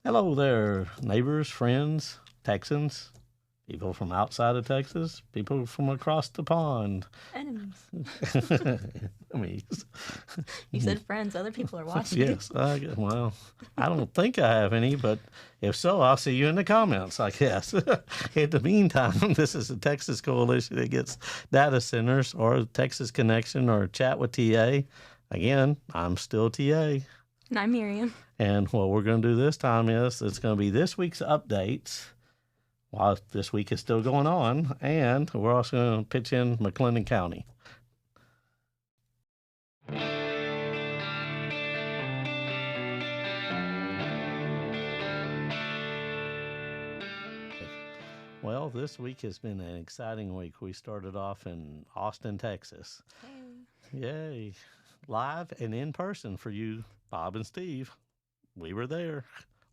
Hello there, neighbors, friends, Texans, people from outside of Texas, people from across the pond. Enemies. Enemies. You said friends. Other people are watching. Yes, well, I don't think I have any, but if so, I'll see you in the comments, I guess. In the meantime, this is the Texas Coalition Against Data Centers, or Texas Connection, or Chat with TA. Again, I'm still TA. And I'm Miriam. And what we're going to do this time is it's going to be this week's updates while this week is still going on. And we're also going to pitch in McLennan County. Well, this week has been an exciting week. We started off in Austin, Texas. Hey. Yay. Live and in person for you, Bob and Steve. We were there.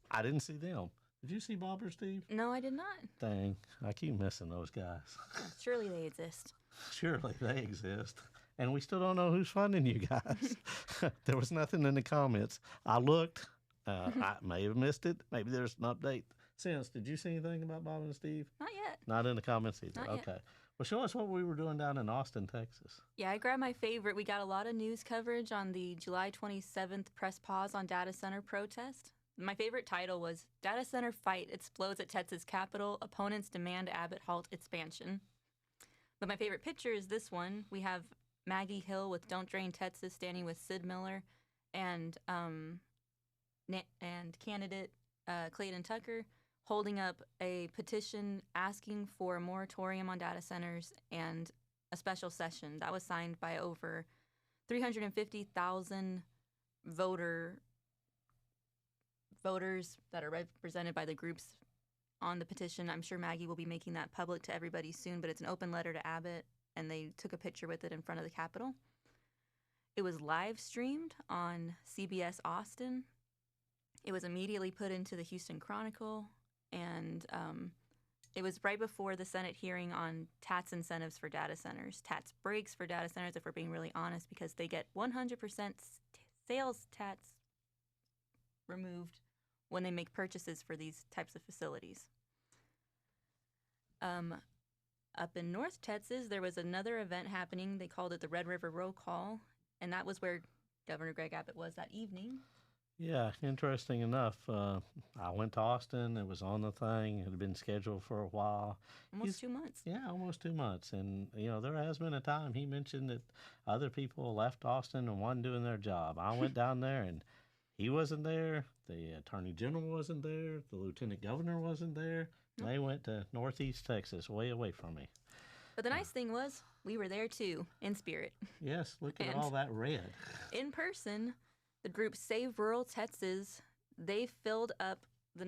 I didn't see them. Did you see Bob or Steve? No, I did not. Dang, I keep missing those guys. Surely they exist. Surely they exist. And we still don't know who's funding you guys. There was nothing in the comments. I looked. I may have missed it. Maybe there's an update since. Did you see anything about Bob and Steve? Not yet. Not in the comments either. Not yet. Okay. Well, show us what we were doing down in Austin, Texas. Yeah, I grabbed my favorite. We got a lot of news coverage on the July 27th press pause on data center protest. My favorite title was Data Center Fight Explodes at Texas Capitol. Opponents Demand Abbott Halt Expansion. But my favorite picture is this one. We have Maggie Hill with Don't Drain Texas standing with Sid Miller and candidate Clayton Tucker holding up a petition asking for a moratorium on data centers and a special session. That was signed by over 350,000 voters that are represented by the groups on the petition. I'm sure Maggie will be making that public to everybody soon, but it's an open letter to Abbott, and they took a picture with it in front of the Capitol. It was live streamed on CBS Austin. It was immediately put into the Houston Chronicle, and it was right before the Senate hearing on tax incentives for data centers. Tax breaks for data centers, if we're being really honest, because they get 100% sales tax removed when they make purchases for these types of facilities. Up in North Texas, there was another event happening. They called it the Red River Roll Call, and that was where Governor Greg Abbott was that evening. Yeah, interesting enough. I went to Austin. It was on the thing. It had been scheduled for a while. Almost 2 months. Yeah, almost 2 months. And, there has been a time he mentioned that other people left Austin and wasn't doing their job. I went down there and he wasn't there. The attorney general wasn't there. The lieutenant governor wasn't there. Nope. They went to Northeast Texas, way away from me. But the nice thing was we were there too, in spirit. Yes, look at all that red. In person, the group Save Rural Texas, they filled up the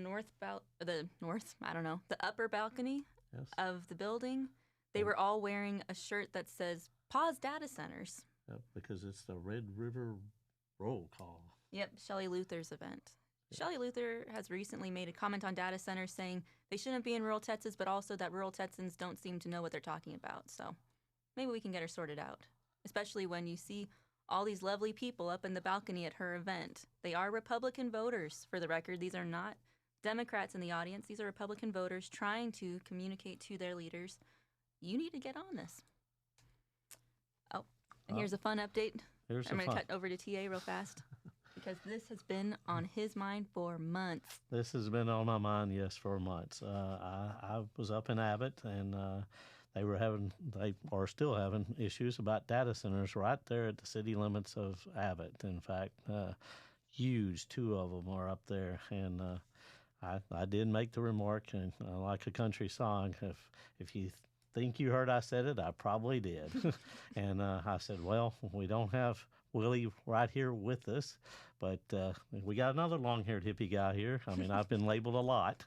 upper balcony of the building. They were all wearing a shirt that says Pause Data Centers. Yep, because it's the Red River Roll Call. Yep, Shelley Luther's event. Yep. Shelley Luther has recently made a comment on data centers saying they shouldn't be in rural Texas, but also that rural Texans don't seem to know what they're talking about. So maybe we can get her sorted out, especially when you see all these lovely people up in the balcony at her event. They are Republican voters, for the record. These are not Democrats in the audience. These are Republican voters trying to communicate to their leaders, you need to get on this. Oh, and here's a fun update. I'm going to cut over to TA real fast because this has been on his mind for months. This has been on my mind, yes, for months. I was up in Abbott, and they are still having issues about data centers right there at the city limits of Abbott. In fact, huge, 2 of them are up there, and I did make the remark, and like a country song, if you think you heard I said it, I probably did. And I said, well, we don't have Willie right here with us, but we got another long-haired hippie guy here. I mean, I've been labeled a lot,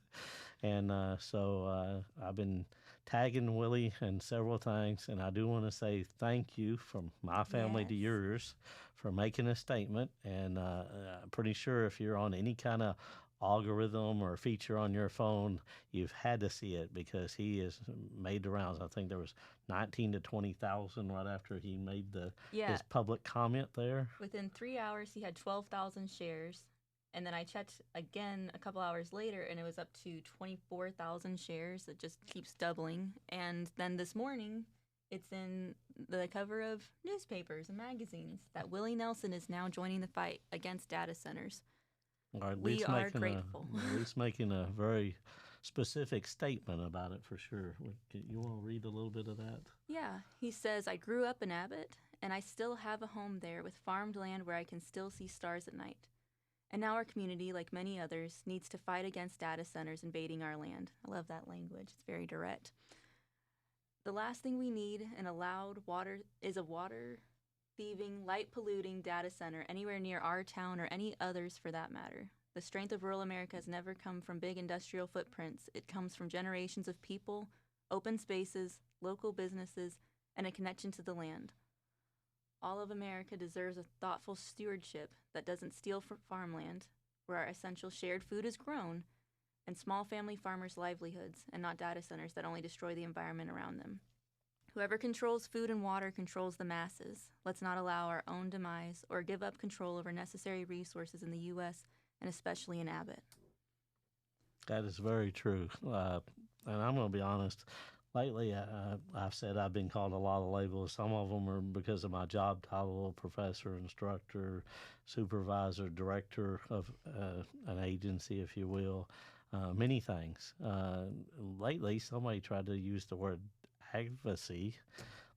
and so I've been tagging Willie in several things, and I do want to say thank you from my family to yours for making a statement, and I'm pretty sure if you're on any kind of algorithm or feature on your phone, you've had to see it because he has made the rounds. I think there was 19 to 20,000 right after he made his public comment there. Within 3 hours, he had 12,000 shares. And then I checked again a couple hours later, and it was up to 24,000 shares. It just keeps doubling. And then this morning, it's in the cover of newspapers and magazines that Willie Nelson is now joining the fight against data centers. Or at We least are making grateful. at least making a very specific statement about it for sure. You want to read a little bit of that? Yeah, he says, I grew up in Abbott, and I still have a home there with farmed land where I can still see stars at night. And now our community, like many others, needs to fight against data centers invading our land. I love that language. It's very direct. The last thing we need in a water thieving, light polluting data center anywhere near our town or any others for that matter. The strength of rural America has never come from big industrial footprints. It comes from generations of people, open spaces, local businesses, and a connection to the land. All of America deserves a thoughtful stewardship that doesn't steal from farmland, where our essential shared food is grown, and small family farmers' livelihoods, and not data centers that only destroy the environment around them. Whoever controls food and water controls the masses. Let's not allow our own demise or give up control over necessary resources in the U.S. and especially in Abbott. That is very true. And I'm going to be honest. Lately, I've said I've been called a lot of labels. Some of them are because of my job title: professor, instructor, supervisor, director of an agency, if you will. Many things. Lately, somebody tried to use the word advocacy,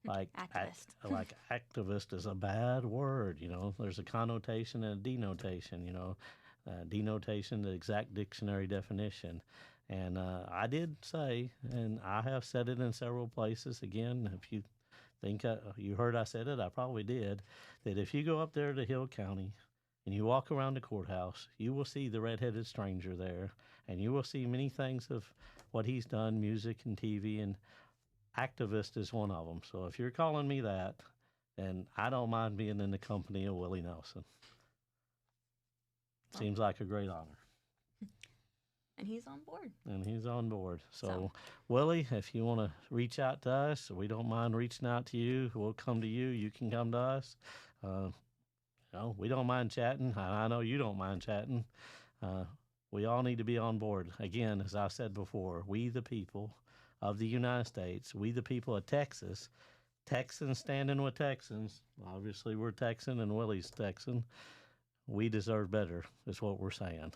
like Activist. like activist is a bad word. You know, there's a connotation and a denotation. You know, denotation, the exact dictionary definition. And I did say, and I have said it in several places. Again, if you think you heard I said it, I probably did. That if you go up there to Hill County and you walk around the courthouse, you will see the redheaded stranger there, and you will see many things of what he's done, music and TV, and activist is one of them. So if you're calling me that, then I don't mind being in the company of Willie Nelson. Seems like a great honor. And he's on board. And he's on board. So, Willie, if you want to reach out to us, we don't mind reaching out to you. We'll come to you. You can come to us. We don't mind chatting. I know you don't mind chatting. We all need to be on board. Again, as I said before, we the people of the United States, we the people of Texas, Texans standing with Texans. Obviously, we're Texan and Willie's Texan. We deserve better, is what we're saying.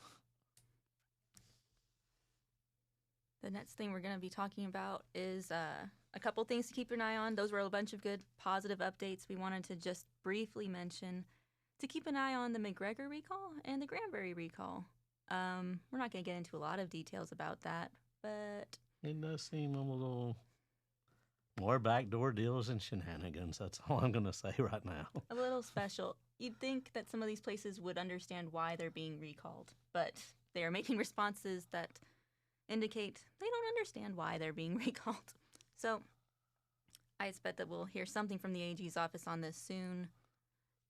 The next thing we're going to be talking about is a couple things to keep an eye on. Those were a bunch of good positive updates we wanted to just briefly mention. To keep an eye on the McGregor recall and the Granbury recall. We're not going to get into a lot of details about that, but it does seem a little more backdoor deals and shenanigans. That's all I'm going to say right now. A little special. You'd think that some of these places would understand why they're being recalled, but they are making responses that indicate they don't understand why they're being recalled. So I expect that we'll hear something from the AG's office on this soon.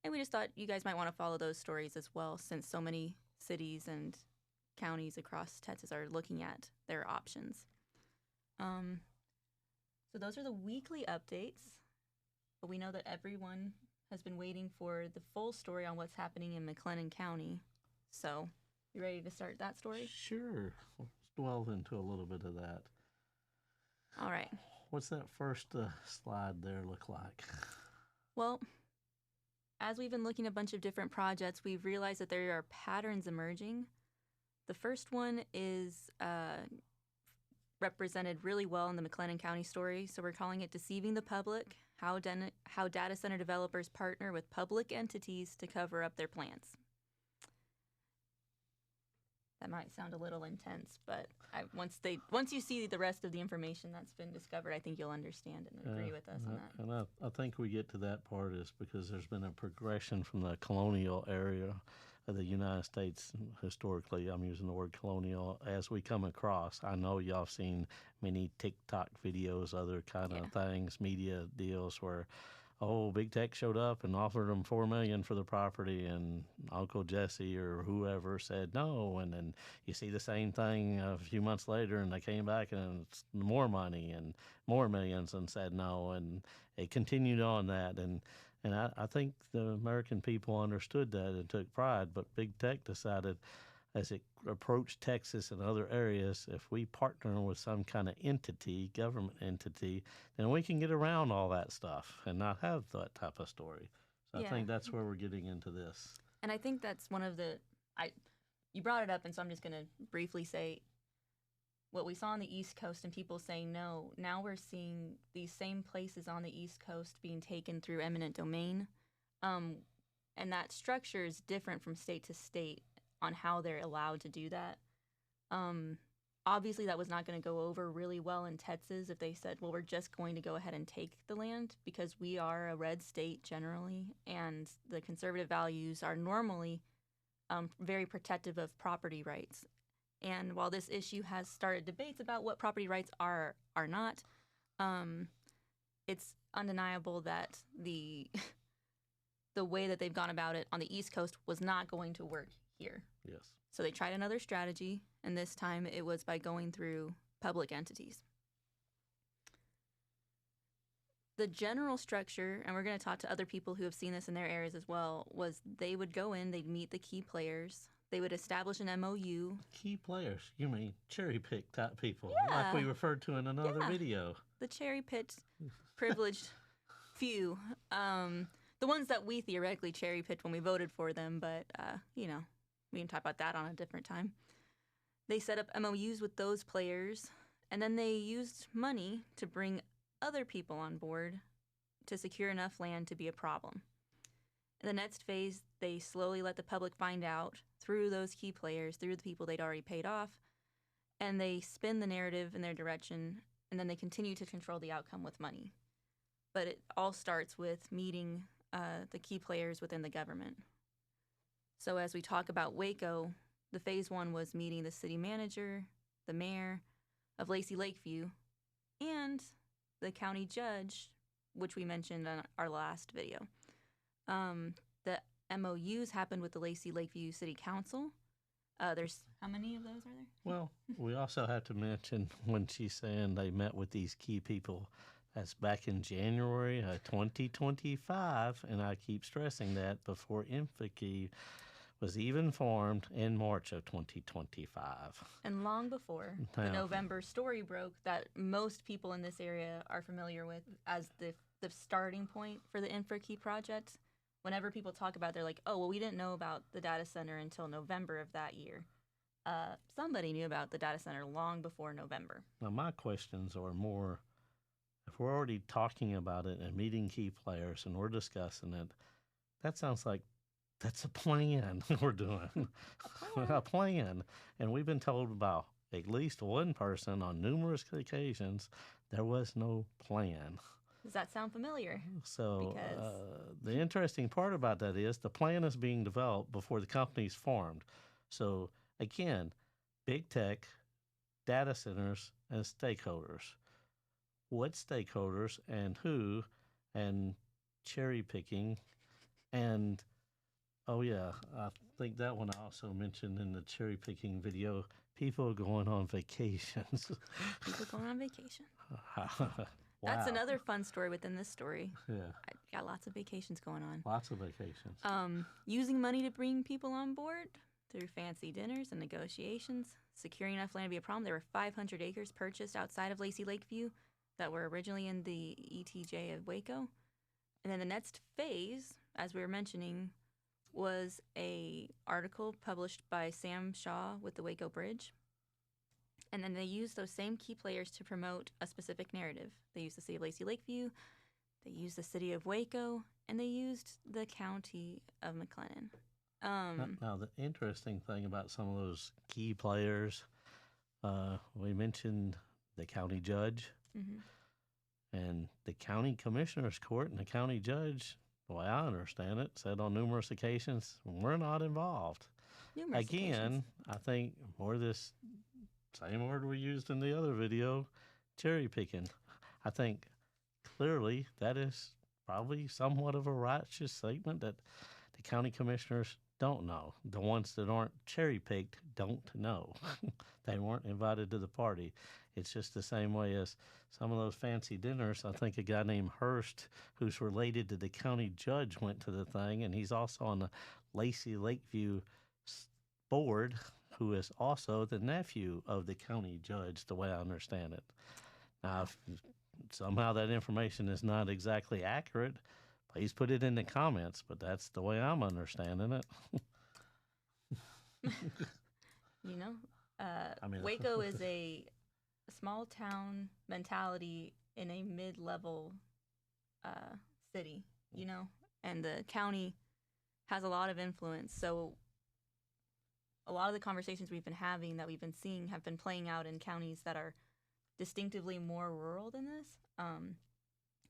And we just thought you guys might want to follow those stories as well, since so many cities and counties across Texas are looking at their options. So those are the weekly updates. But we know that everyone has been waiting for the full story on what's happening in McLennan County. So you ready to start that story? Sure. Let's delve into a little bit of that. All right. What's that first slide there look like? Well, as we've been looking at a bunch of different projects, we've realized that there are patterns emerging. The first one is represented really well in the McLennan County story, so we're calling it Deceiving the Public, how data center developers partner with public entities to cover up their plans. That might sound a little intense, but once you see the rest of the information that's been discovered, I think you'll understand and agree with us on that. And I think we get to that part is because there's been a progression from the colonial area of the United States historically. I'm using the word colonial as we come across. I know y'all have seen many TikTok videos, other kind of things, media deals where big tech showed up and offered them $4 million for the property, and Uncle Jesse or whoever said no, and then you see the same thing a few months later, and they came back and it's more money and more millions and said no, and it continued on that, and And I think the American people understood that and took pride, but big tech decided as it approached Texas and other areas, if we partner with some kind of entity, government entity, then we can get around all that stuff and not have that type of story. So I Yeah. think that's where we're getting into this. And I think that's one of the you brought it up, and so I'm just going to briefly say what we saw on the East Coast and people saying no. Now we're seeing these same places on the East Coast being taken through eminent domain, and that structure is different from state to state on how they're allowed to do that. Obviously, that was not going to go over really well in Texas if they said, well, we're just going to go ahead and take the land, because we are a red state generally, and the conservative values are normally very protective of property rights. And while this issue has started debates about what property rights are not, it's undeniable that the way that they've gone about it on the East Coast was not going to work here. Yes. So they tried another strategy, and this time it was by going through public entities. The general structure, and we're going to talk to other people who have seen this in their areas as well, was they would go in, they'd meet the key players, they would establish an MOU. Key players, you mean cherry pick type people, Yeah. like we referred to in another Yeah. video. The cherry-picked, privileged few. The ones that we theoretically cherry-picked when we voted for them, but, we can talk about that on a different time. They set up MOUs with those players, and then they used money to bring other people on board to secure enough land to be a problem. In the next phase, they slowly let the public find out through those key players, through the people they'd already paid off, and they spin the narrative in their direction, and then they continue to control the outcome with money. But it all starts with meeting the key players within the government. So as we talk about Waco, the phase one was meeting the city manager, the mayor of Lacey Lakeview, and the county judge, which we mentioned on our last video. The MOUs happened with the Lacey Lakeview City Council. There's how many of those are there? Well, we also have to mention when she's saying they met with these key people, that's back in January of 2025, and I keep stressing that, before Infrakey was even formed in March of 2025. And long before the November story broke that most people in this area are familiar with as the starting point for the Infrakey project. Whenever people talk about it, they're like, oh, well, we didn't know about the data center until November of that year. Somebody knew about the data center long before November. Now, my questions are more, if we're already talking about it and meeting key players and we're discussing it, that sounds like that's a plan we're doing. A plan. And we've been told about at least one person on numerous occasions there was no plan. Does that sound familiar? So the interesting part about that is the plan is being developed before the company's formed. So again, big tech, data centers, and stakeholders. What stakeholders and who, and cherry picking, and oh yeah, I think that one I also mentioned in the cherry picking video. People going on vacations. People going on vacation. Wow. That's another fun story within this story. Yeah. I got lots of vacations going on. Lots of vacations. Using money to bring people on board through fancy dinners and negotiations, securing enough land to be a problem. There were 500 acres purchased outside of Lacey Lakeview that were originally in the ETJ of Waco. And then the next phase, as we were mentioning, was a article published by Sam Shaw with the Waco Bridge. And then they used those same key players to promote a specific narrative. They used the city of Lacey Lakeview, they used the city of Waco, and they used the county of McLennan. Now, the interesting thing about some of those key players, we mentioned the county judge and the county commissioner's court, and the county judge, the way I understand it, said on numerous occasions, we're not involved. Again, I think more this same word we used in the other video, cherry picking. I think clearly that is probably somewhat of a righteous statement that the county commissioners don't know. The ones that aren't cherry picked don't know. They weren't invited to the party. It's just the same way as some of those fancy dinners. I think a guy named Hurst, who's related to the county judge, went to the thing, and he's also on the Lacey Lakeview board, who is also the nephew of the county judge, the way I understand it. Now, if somehow that information is not exactly accurate, please put it in the comments, but that's the way I'm understanding it. You know, I mean, Waco is a small town mentality in a mid-level city, you know, and the county has a lot of influence. So a lot of the conversations we've been having, that we've been seeing, have been playing out in counties that are distinctively more rural than this,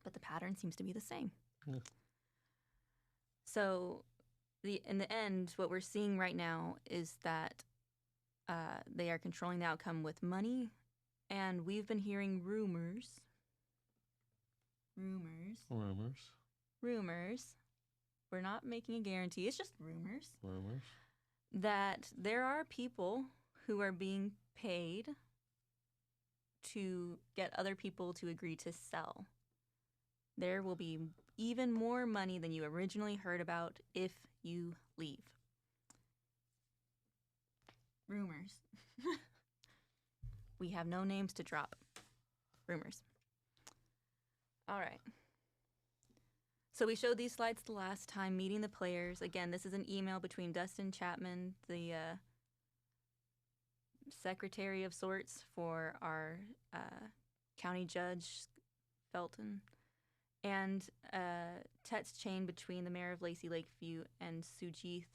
but the pattern seems to be the same. Yeah. So in the end, what we're seeing right now is that they are controlling the outcome with money, and we've been hearing rumors. We're not making a guarantee. It's just rumors. That there are people who are being paid to get other people to agree to sell. There will be even more money than you originally heard about if you leave. Rumors. We have no names to drop. Rumors. All right. So we showed these slides the last time, meeting the players. Again, this is an email between Dustin Chapman, the secretary of sorts for our county judge, Felton, and text chain between the mayor of Lacey Lakeview and Sujith,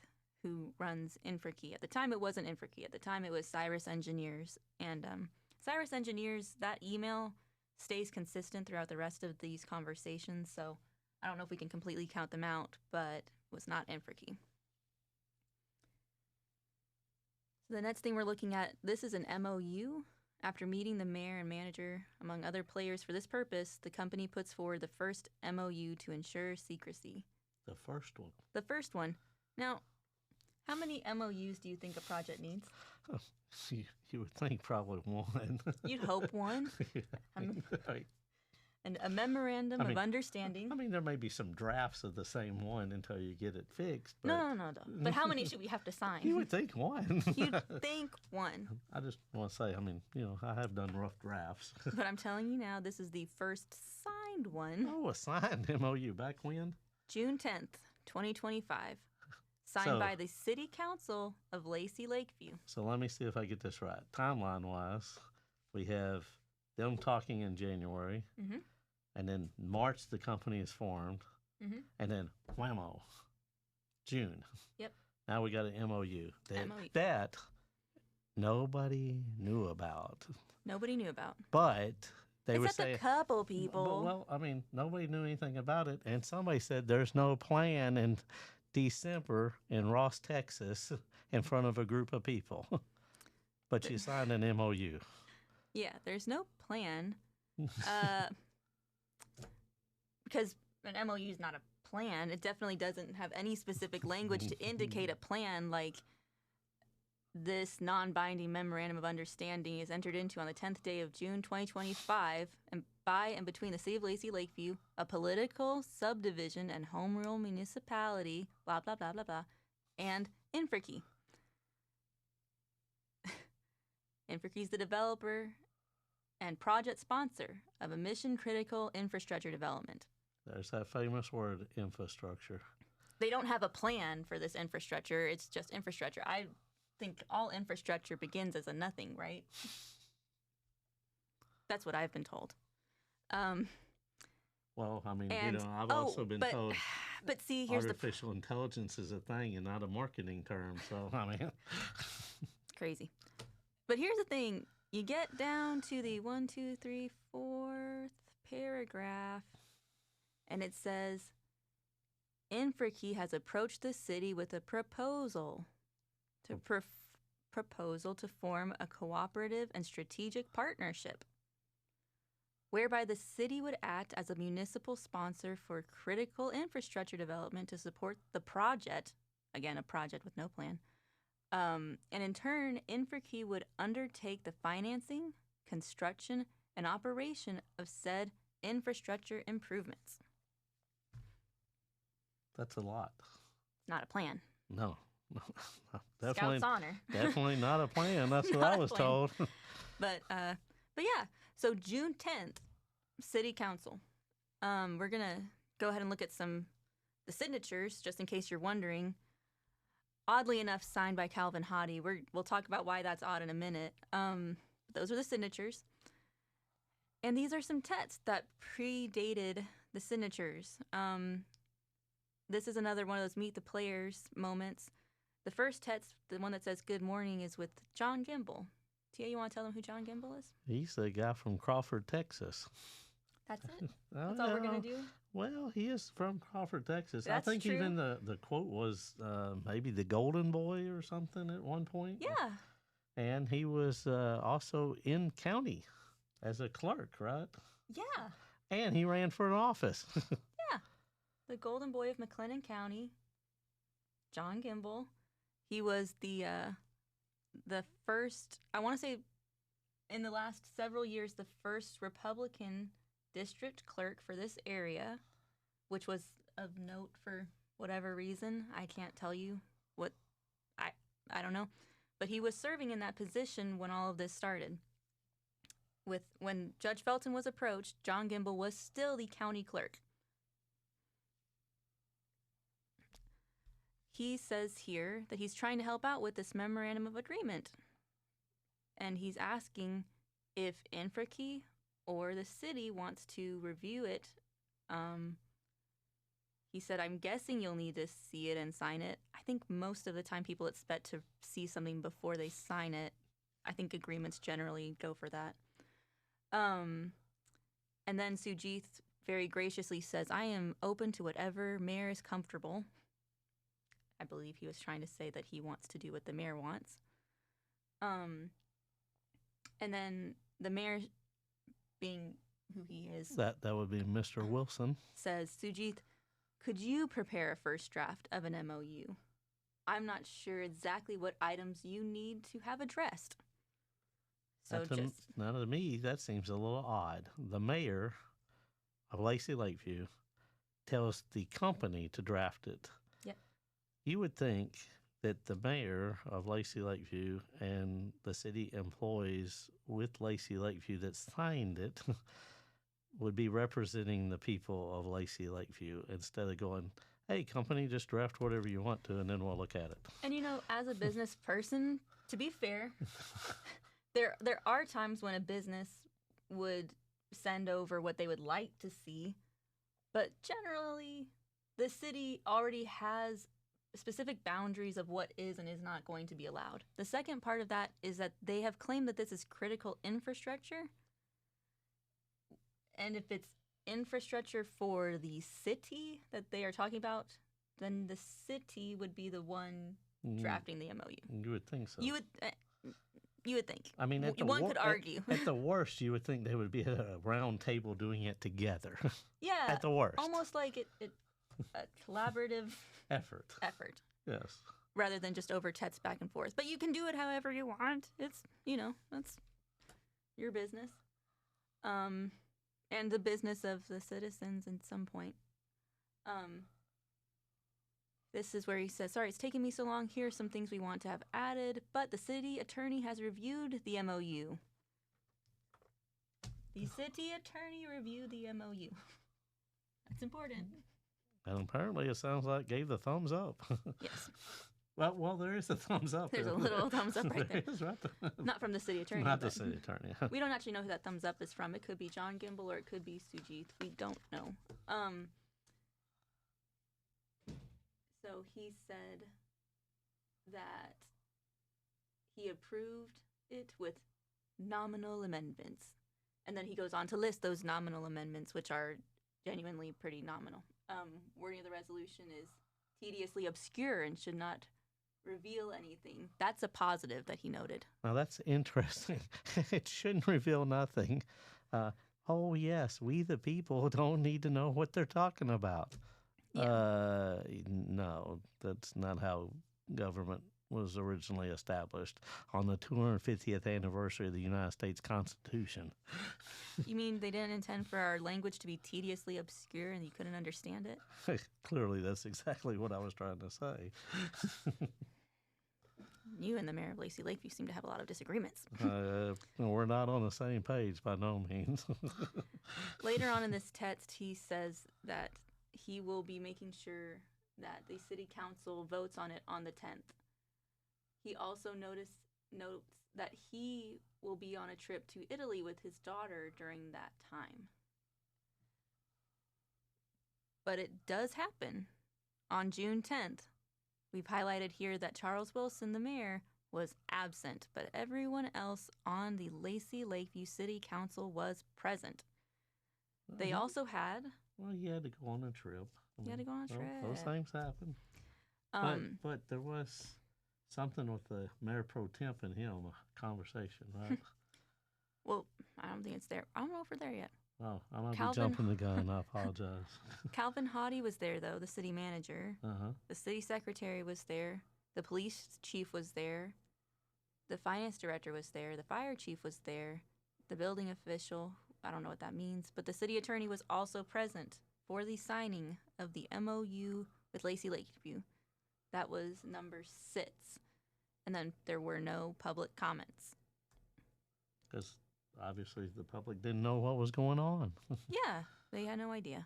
who runs Infrakey. At the time, it wasn't Infrakey. At the time, it was Cyrus Engineers. And Cyrus Engineers, that email stays consistent throughout the rest of these conversations, so I don't know if we can completely count them out, but it was not Infrakey. So the next thing we're looking at, this is an MOU. After meeting the mayor and manager, among other players for this purpose, the company puts forward the first MOU to ensure secrecy. The first one. The first one. Now, how many MOUs do you think a project needs? Oh, you would think probably one. You'd hope one. Right. And a memorandum of understanding. I mean, there may be some drafts of the same one until you get it fixed. But No. But how many should we have to sign? You would think one. You'd think one. I just want to say, I mean, I have done rough drafts. But I'm telling you now, this is the first signed one. Oh, a signed MOU. Back when? June 10th, 2025. Signed by the City Council of Lacey Lakeview. So let me see if I get this right. Timeline-wise, we have them talking in January. Mm-hmm. And then March, the company is formed. Mm-hmm. And then whammo, June. Yep. Now we got an MOU. MOU. That nobody knew about. Nobody knew about. But they would say... Except a couple people. Well, I mean, nobody knew anything about it. And somebody said there's no plan in December in Ross, Texas, in front of a group of people. But you signed an MOU. Yeah, there's no plan. Because an MOU is not a plan. It definitely doesn't have any specific language to indicate a plan, like this non-binding memorandum of understanding is entered into on the 10th day of June 2025 and by and between the City of Lacey Lakeview, a political subdivision and home rule municipality, blah, blah, blah, blah, blah, and Infrakey. Infrakey is the developer and project sponsor of a mission-critical infrastructure development. There's that famous word, infrastructure. They don't have a plan for this infrastructure. It's just infrastructure. I think all infrastructure begins as a nothing, right? That's what I've been told. Well, I mean, I've also been told but see, here's artificial intelligence is a thing and not a marketing term. So, I mean. Crazy. But here's the thing. You get down to the 4th paragraph, and it says, Infrakey has approached the city with a proposal to form a cooperative and strategic partnership, whereby the city would act as a municipal sponsor for critical infrastructure development to support the project, again, a project with no plan, And in turn, Infrakey would undertake the financing, construction, and operation of said infrastructure improvements. That's a lot. Not a plan. No, definitely, Scout's honor. definitely not a plan. That's what Not I a was plan. told. But yeah. So June 10th, City Council. We're gonna go ahead and look at the signatures, just in case you're wondering. Oddly enough, signed by Calvin Hottie. We'll talk about why that's odd in a minute. Those are the signatures. And these are some texts that predated the signatures. This is another one of those meet the players moments. The first text, the one that says good morning, is with John Gimble. Tia, you want to tell them who John Gimble is? He's the guy from Crawford, Texas. That's it? That's all we're going to do? Well, he is from Crawford, Texas. That's I think true. even the quote was maybe the Golden Boy or something at one point. Yeah. And he was also in county as a clerk, right? Yeah. And he ran for an office. Yeah. The Golden Boy of McLennan County, John Gimble. He was the first, I want to say, in the last several years, the first Republican district clerk for this area, which was of note for whatever reason. I can't tell you what, I don't know. But he was serving in that position when all of this started. When Judge Felton was approached, John Gimble was still the county clerk. He says here that he's trying to help out with this memorandum of agreement. And he's asking if Infrakey or the city wants to review it. He said, I'm guessing you'll need to see it and sign it. I think most of the time people expect to see something before they sign it. I think agreements generally go for that. And then Sujith very graciously says, I am open to whatever mayor is comfortable. I believe he was trying to say that he wants to do what the mayor wants. And then the mayor, being who he is, that would be Mr. Wilson. Says, Sujith, could you prepare a first draft of an MOU? I'm not sure exactly what items you need to have addressed. So Now to me, that seems a little odd. The mayor of Lacey Lakeview tells the company to draft it. Yep. You would think that the mayor of Lacey Lakeview and the city employees with Lacey Lakeview that signed it would be representing the people of Lacey Lakeview instead of going, hey, company, just draft whatever you want to, and then we'll look at it. And, as a business person, to be fair, there are times when a business would send over what they would like to see, but generally the city already has specific boundaries of what is and is not going to be allowed. The second part of that is that they have claimed that this is critical infrastructure. And if it's infrastructure for the city that they are talking about, then the city would be the one drafting the MOU. You would think so. You would think. I mean, one could argue. At the worst, you would think they would be at a round table doing it together. Yeah. At the worst. Almost like a collaborative effort. Yes. Rather than just over text back and forth. But you can do it however you want. It's, that's your business. And the business of the citizens at some point. This is where he says, sorry, it's taking me so long. Here are some things we want to have added, but the city attorney has reviewed the MOU. The city attorney reviewed the MOU. That's important. And apparently it sounds like gave the thumbs up. Yes. Well, there is a thumbs up. There's a little thumbs up right there. Is, right? Not from the city attorney. Not the city attorney. We don't actually know who that thumbs up is from. It could be John Gimble or it could be Sujith. We don't know. So he said that he approved it with nominal amendments. And then he goes on to list those nominal amendments, which are genuinely pretty nominal. Wording of the resolution is tediously obscure and should not reveal anything. That's a positive that he noted. Now, that's interesting. It shouldn't reveal nothing. Oh, yes, we the people don't need to know what they're talking about. Yeah. No, that's not how government was originally established on the 250th anniversary of the United States Constitution. You mean they didn't intend for our language to be tediously obscure and you couldn't understand it? Clearly, that's exactly what I was trying to say. You and the mayor of Lacey Lakeview seem to have a lot of disagreements. We're not on the same page by no means. Later on in this text, he says that he will be making sure that the city council votes on it on the 10th. He also notes that he will be on a trip to Italy with his daughter during that time. But it does happen on June 10th. We've highlighted here that Charles Wilson, the mayor, was absent, but everyone else on the Lacey Lakeview City Council was present. They also had... Well, you had to go on a trip. You had to go on a trip. Those things happen. But there was something with the mayor pro temp and him, a conversation, right? Well, I don't think it's there. I don't know if we're there yet. Oh, I might be jumping the gun. I apologize. Calvin Hottie was there, though, the city manager. Uh-huh. The city secretary was there. The police chief was there. The finance director was there. The fire chief was there. The building official, I don't know what that means, but the city attorney was also present for the signing of the MOU with Lacey Lakeview. That was number 6. And then there were no public comments. Because obviously the public didn't know what was going on. Yeah, they had no idea.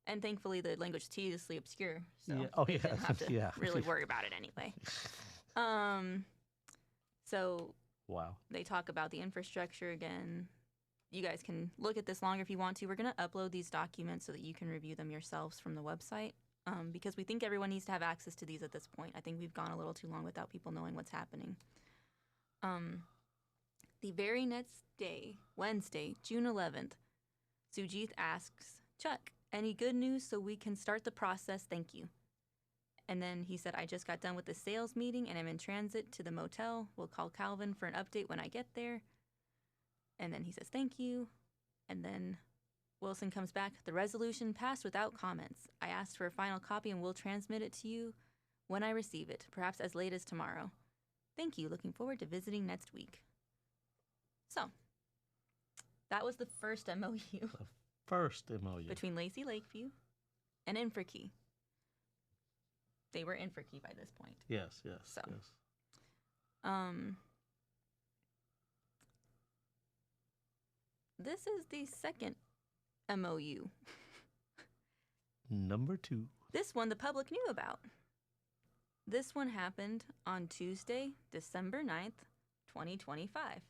And thankfully the language is tediously obscure, so they didn't have to really worry about it anyway. So wow. They talk about the infrastructure again. You guys can look at this longer if you want to. We're going to upload these documents so that you can review them yourselves from the website, because we think everyone needs to have access to these at this point. I think we've gone a little too long without people knowing what's happening. The very next day, Wednesday, June 11th, Sujith asks, Chuck, any good news so we can start the process? Thank you. And then he said, I just got done with the sales meeting and I'm in transit to the motel. We'll call Calvin for an update when I get there. And then he says, thank you. And then Wilson comes back. The resolution passed without comments. I asked for a final copy and will transmit it to you when I receive it, perhaps as late as tomorrow. Thank you. Looking forward to visiting next week. So, that was the first MOU. The first MOU. Between Lacey Lakeview and Infrakey. They were Infrakey by this point. Yes. So, yes. This is the second MOU. Number 2. This one the public knew about. This one happened on Tuesday, December 9th, 2025.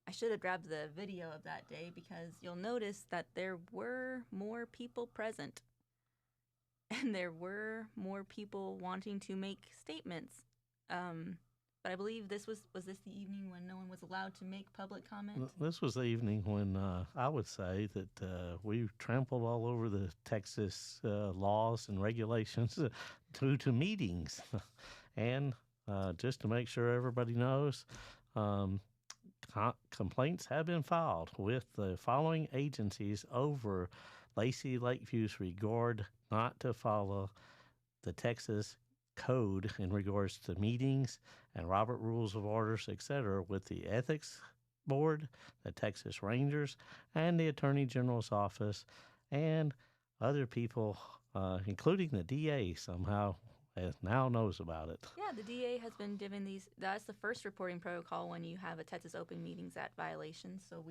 I should have grabbed the video of that day because you'll notice that there were more people present. And there were more people wanting to make statements. But I believe this was this the evening when no one was allowed to make public comment? This was the evening when I would say that we trampled all over the Texas laws and regulations due to meetings. And just to make sure everybody knows, complaints have been filed with the following agencies over Lacey Lakeview's regard not to follow the Texas code in regards to meetings and Robert Rules of Orders, etc., with the Ethics Board, the Texas Rangers, and the Attorney General's office, and other people, including the DA somehow now knows about it. Yeah, the DA has been given these. That's the first reporting protocol when you have a Texas Open Meetings Act violation. So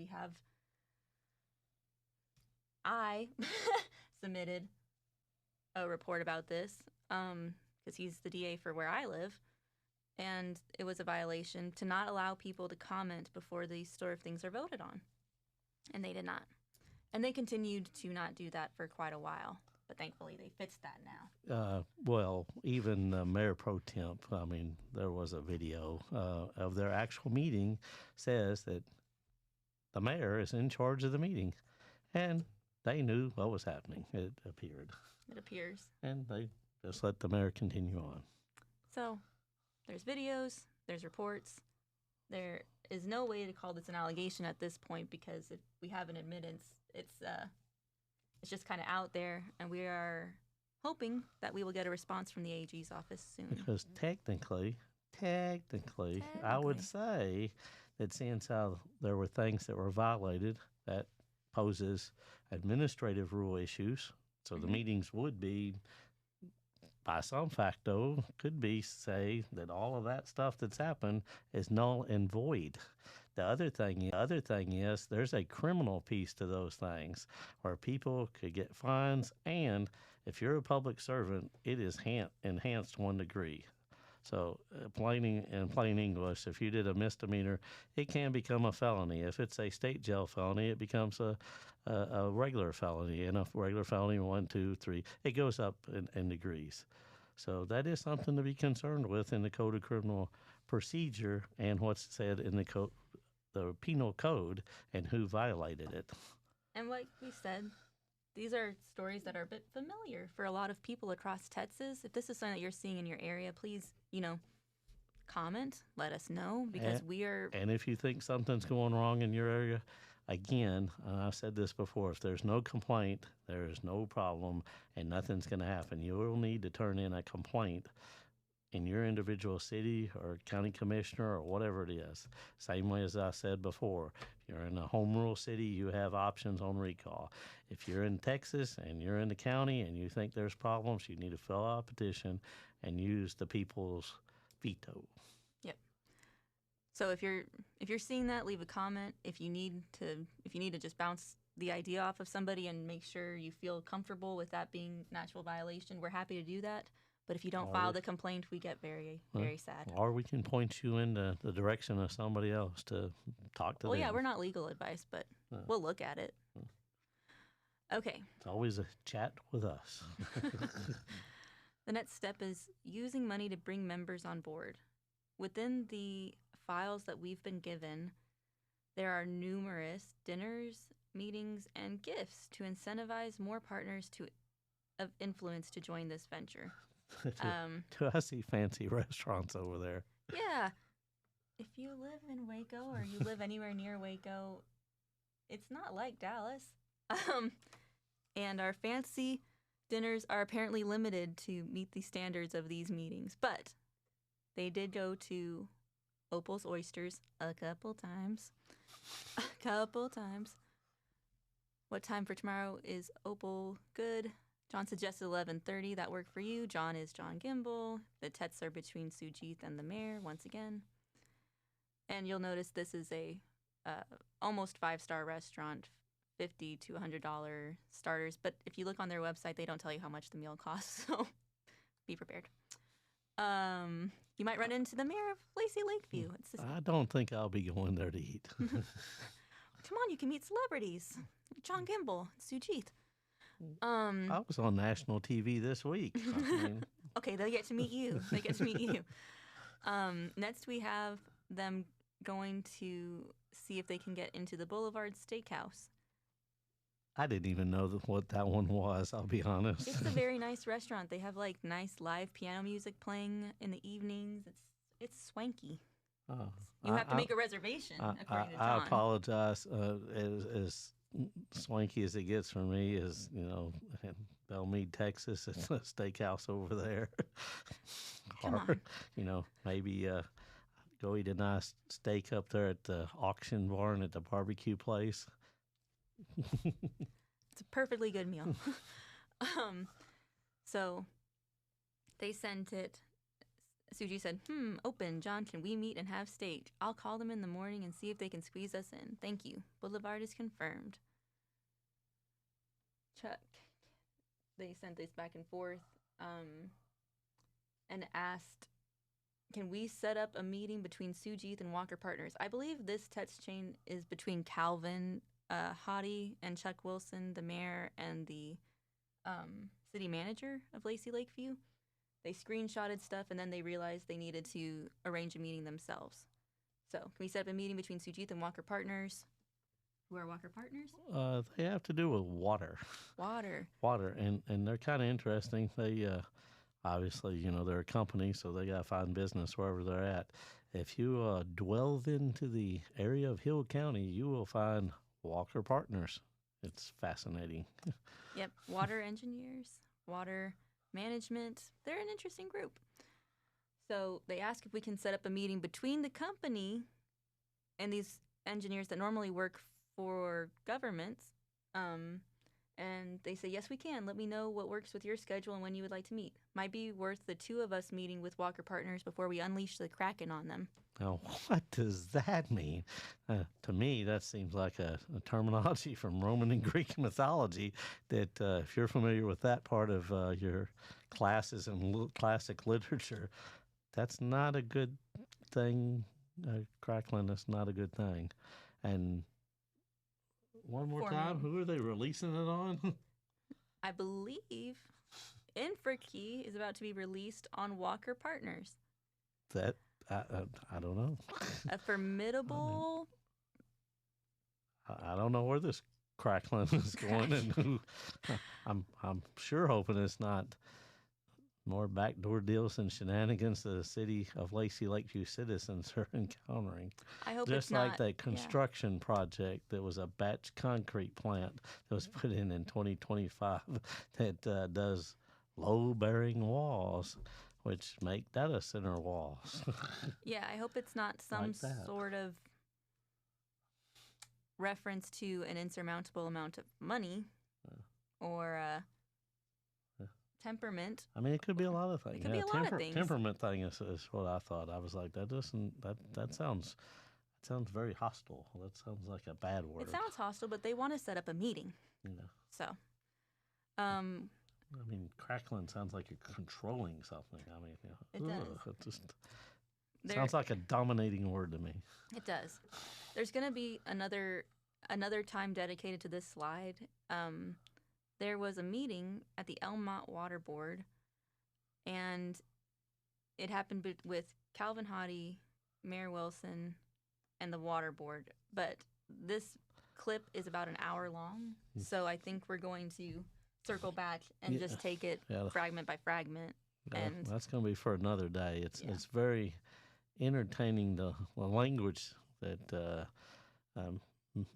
I submitted a report about this because he's the DA for where I live. And it was a violation to not allow people to comment before these sort of things are voted on. And they did not. And they continued to not do that for quite a while. But thankfully, they fixed that now. Well, even Mayor Pro Temp, I mean, there was a video of their actual meeting says that the mayor is in charge of the meeting. And they knew what was happening, it appeared. It appears. And they just let the mayor continue on. So there's videos, there's reports. There is no way to call this an allegation at this point because if we have an admittance, it's just kind of out there, and we are hoping that we will get a response from the AG's office soon. Because technically, I would say that since there were things that were violated, that poses administrative rule issues. So the meetings would be, by some facto, could be say that all of that stuff that's happened is null and void. The other thing is there's a criminal piece to those things where people could get fines, and if you're a public servant, it is enhanced 1 degree. So plain English, if you did a misdemeanor, it can become a felony. If it's a state jail felony, it becomes a regular felony. And a regular felony, 1, 2, 3, it goes up in degrees. So that is something to be concerned with in the Code of Criminal Procedure and what's said in the penal code and who violated it. And like we said, these are stories that are a bit familiar for a lot of people across Texas. If this is something that you're seeing in your area, please, comment, let us know, because And if you think something's going wrong in your area, again, I've said this before, if there's no complaint, there is no problem, and nothing's going to happen. You will need to turn in a complaint in your individual city or county commissioner or whatever it is. Same way as I said before, if you're in a home rule city, you have options on recall. If you're in Texas and you're in the county and you think there's problems, you need to fill out a petition and use the people's veto. Yep. So if you're seeing that, leave a comment. If you need to just bounce the idea off of somebody and make sure you feel comfortable with that being an actual violation, we're happy to do that. But if you don't file the complaint, we get very, very sad. Or we can point you in the direction of somebody else to talk to them. Well, yeah, we're not legal advice, but we'll look at it. Okay. It's always a chat with us. The next step is using money to bring members on board. Within the files that we've been given, there are numerous dinners, meetings, and gifts to incentivize more partners of influence to join this venture. Do I see fancy restaurants over there? Yeah. If you live in Waco or you live anywhere near Waco, it's not like Dallas. And our fancy dinners are apparently limited to meet the standards of these meetings. But they did go to Opal's Oysters a couple times. What time for tomorrow is Opal good? John suggested 11:30. That worked for you. John is John Gimbel. The Tets are between Sujith and the mayor once again. And you'll notice this is a almost 5-star restaurant, $50 to $100 starters. But if you look on their website, they don't tell you how much the meal costs. So be prepared. You might run into the mayor of Lacey Lakeview. I don't think I'll be going there to eat. Come on, you can meet celebrities. John Gimbel, Sujith. I was on national TV this week. Okay, they get to meet you. Next, we have them going to see if they can get into the Boulevard Steakhouse. I didn't even know what that one was, I'll be honest. It's a very nice restaurant. They have like nice live piano music playing in the evenings. It's swanky. Oh, you have to make a reservation, according to John. I apologize. As swanky as it gets for me is, Belmead, Texas. It's a steakhouse over there. Come on. Maybe go eat a nice steak up there at the auction barn at the barbecue place. It's a perfectly good meal. So they sent it. Suji said, open. John, can we meet and have steak? I'll call them in the morning and see if they can squeeze us in. Thank you. Boulevard is confirmed. Chuck, they sent this back and forth and asked, can we set up a meeting between Sujith and Walker Partners? I believe this text chain is between Calvin Hottie and Chuck Wilson, the mayor, and the city manager of Lacey Lakeview. They screenshotted stuff, and then they realized they needed to arrange a meeting themselves. So can we set up a meeting between Sujith and Walker Partners? Who are Walker Partners? They have to do with water. Water, and they're kind of interesting. They obviously, they're a company, so they got to find business wherever they're at. If you delve into the area of Hill County, you will find Walker Partners. It's fascinating. Yep, water engineers, water management. They're an interesting group. So they ask if we can set up a meeting between the company and these engineers that normally work for governments. And they say, yes, we can. Let me know what works with your schedule and when you would like to meet. Might be worth the two of us meeting with Walker Partners before we unleash the Kraken on them. Now, what does that mean? To me, that seems like a terminology from Roman and Greek mythology that if you're familiar with that part of your classes in classic literature, that's not a good thing. Crackling is not a good thing. And one more time, who are they releasing it on? I believe Infrakey is about to be released on Walker Partners. That I don't know. A formidable. I don't know where this crackling is going, and who. I'm sure hoping it's not more backdoor deals and shenanigans the city of Lacey Lakeview citizens are encountering. I hope just it's like not, that construction project that was a batch concrete plant that was put in 2025 that does low-bearing walls, which make data center walls. Yeah, I hope it's not some Like that. sort of reference to an insurmountable amount of money or temperament. I mean, it could be a lot of things. It could be a lot of things. Temperament thing is what I thought. I was like, that sounds very hostile. That sounds like a bad word. It sounds hostile, but they want to set up a meeting. Yeah. So, I mean, crackling sounds like you're controlling something. I mean, it does. It just sounds like a dominating word to me. It does. There's going to be another time dedicated to this slide. There was a meeting at the Elmont Water Board, and it happened with Calvin Hottie, Mayor Wilson, and the Water Board. But this clip is about an hour long, so I think we're going to circle back and just take it fragment by fragment. And that's going to be for another day. It's very entertaining, the language that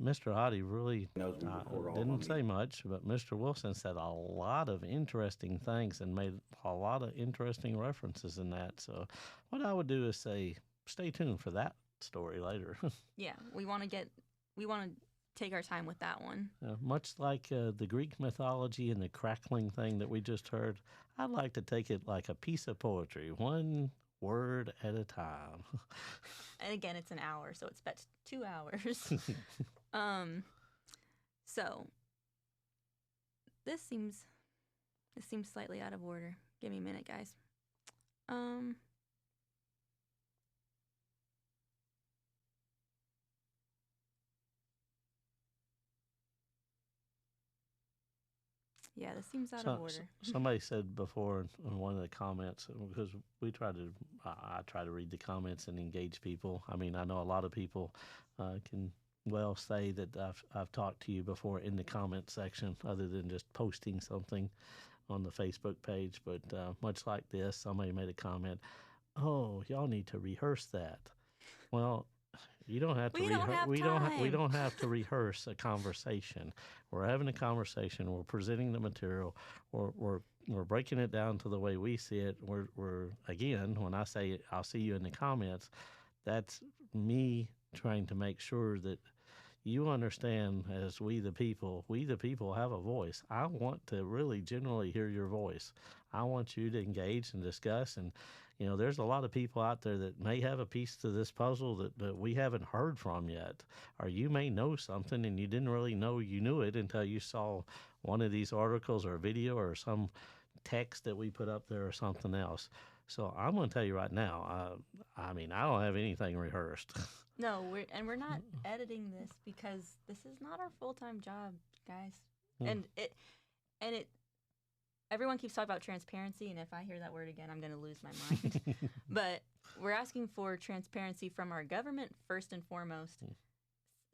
Mr. Hottie really didn't say much, but Mr. Wilson said a lot of interesting things and made a lot of interesting references in that. So what I would do is say, stay tuned for that story later. Yeah, we want to take our time with that one. Much like the Greek mythology and the crackling thing that we just heard, I'd like to take it like a piece of poetry, one word at a time. And again, it's an hour, so it's bet 2 hours. So this seems slightly out of order. Give me a minute, guys. Yeah, this seems out of order. Somebody said before in one of the comments, because I try to read the comments and engage people. I mean, I know a lot of people can well say that I've talked to you before in the comment section, other than just posting something on the Facebook page. But much like this, somebody made a comment, "Oh, y'all need to rehearse that." Well, you don't have to. We don't have to rehearse a conversation. We're having a conversation. We're presenting the material. We're breaking it down to the way we see it. We're again, when I say I'll see you in the comments, that's me trying to make sure that you understand, as we the people have a voice. I want to really generally hear your voice. I want you to engage and discuss. And there's a lot of people out there that may have a piece to this puzzle that we haven't heard from yet. Or you may know something and you didn't really know you knew it until you saw one of these articles or a video or some text that we put up there or something else. So I'm going to tell you right now, I mean, I don't have anything rehearsed. No, we're not editing this because this is not our full-time job, guys. And everyone keeps talking about transparency, and if I hear that word again, I'm going to lose my mind. But we're asking for transparency from our government first and foremost.